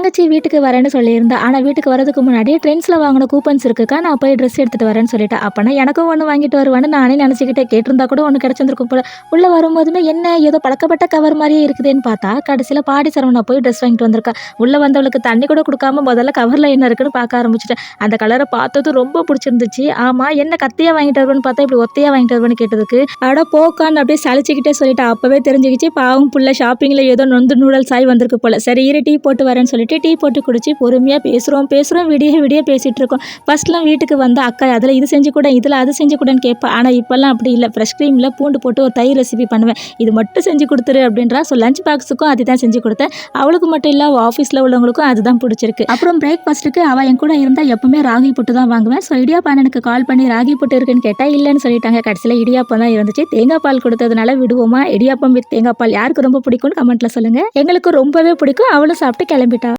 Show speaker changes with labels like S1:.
S1: தங்கச்சி வீட்டுக்கு வரேன்னு சொல்லியிருந்தா. ஆனால் வீட்டுக்கு வரதுக்கு முன்னாடி ட்ரெண்ட்ஸில் வாங்கின கூப்பன்ஸ் இருக்குக்கா, நான் போய் ட்ரெஸ் எடுத்துகிட்டு வரேன்னு சொல்லிட்டா. அப்போனா எனக்கும் ஒன்று வாங்கிட்டு வருவான்னு நானே நினச்சிக்கிட்டே கேட்டிருந்தா கூட ஒன்று கிடச்சிருந்துருக்கும் போல. உள்ளே வரும்போதுமே என்ன ஏதோ பழக்கப்பட்ட கவர் மாதிரியே இருக்குதுன்னு பார்த்தா கடைசியில் பாடி சரவணா போய் ட்ரெஸ் வாங்கிட்டு வந்திருக்கா. உள்ளே வந்தவளுக்கு தண்ணி கூட கொடுக்காம முதல்ல கவரில் என்ன இருக்குன்னு பார்க்க ஆரம்பிச்சிட்டேன். அந்த கலரை பார்த்தது ரொம்ப பிடிச்சிருந்துச்சு. ஆமாம், என்ன கத்தியாக வாங்கிட்டு வருவேன்னு பார்த்தா இப்படி ஒத்தையாக வாங்கிட்டு வருவேன்னு கேட்டதுக்கு அட போக்கான்னு அப்படியே சலிச்சிக்கிட்டே சொல்லிட்டு அப்போவே தெரிஞ்சுக்கிச்சு பாவம் புள்ள ஷாப்பிங்கில் ஏதோ நொந்து நூடல்ஸ் ஆகி வந்திருக்கு போல. சரி இரு டீ போட்டு வரேன்னு சொல்லிட்டு டீ போட்டு குடிச்சு பொறுமையாக பேசுகிறோம் விடிய விடிய பேசிகிட்டு இருக்கோம். ஃபர்ஸ்ட்லாம் வீட்டுக்கு வந்து அக்கா அதில் இது செஞ்சு கூட இதில் அது செஞ்சு கூடன்னு கேட்பா. ஆனால் இப்போல்லாம் அப்படி இல்லை. ஃப்ரெஷ் க்ரீமில் பூண்டு போட்டு ஒரு தயிர் ரெசிபி பண்ணுவேன், இது மட்டும் செஞ்சு கொடுத்துரு அப்படின்றா. ஸோ லஞ்ச் பாக்ஸுக்கும் அதுதான் செஞ்சு கொடுத்தேன். அவளுக்கு மட்டும் இல்லை ஆஃபீஸில் உள்ளவங்களுக்கும் அதுதான் பிடிச்சிருக்கு. அப்புறம் பிரேக்ஃபாஸ்ட்டுக்கு அவள் என் கூட இருந்தால் எப்பவுமே ராகி புட்டு தான் வாங்குவேன். ஸோ இடியாப்பம் எனக்கு கால் பண்ணி ராகி புட்டு இருக்குன்னு கேட்டால் இல்லைன்னு சொல்லிட்டாங்க. கடைசியில் இடியாப்பம் தான் இருந்துச்சு. தேங்காய் பால் கொடுத்ததுனால விடுவோமா? இடியாப்பம் வித் தேங்காய் பால் யாருக்கு ரொம்ப பிடிக்கும்னு கமெண்ட்டில் சொல்லுங்கள். எங்களுக்கு ரொம்பவே பிடிக்கும். அவளும் சாப்பிட்டு கிளம்பிட்டா.